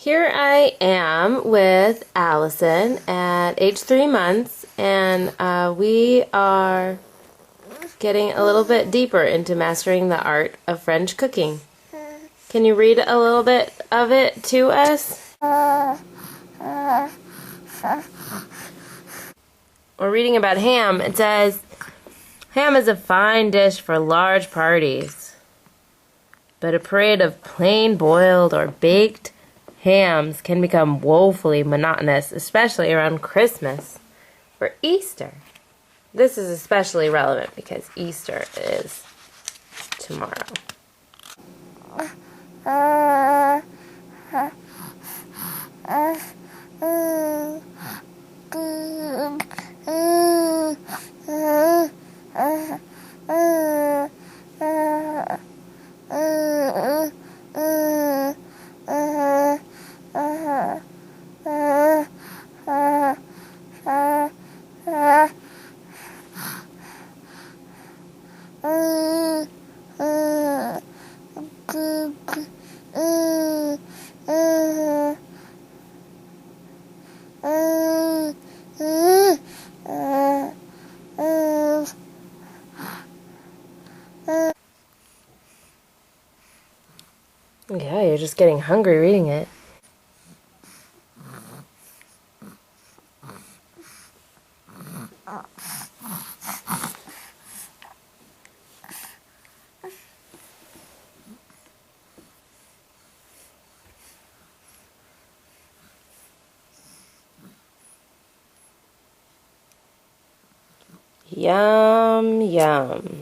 Here I am with Allison at age 3 months, and we are getting a little bit deeper into mastering the art of French cooking. Can you read a little bit of it to us? We're reading about ham. It says, ham is a fine dish for large parties, but a parade of plain boiled or baked hams can become woefully monotonous, especially around Christmas or Easter. This is especially relevant because Easter is tomorrow. Yeah, you're just getting hungry reading it. Yum, yum.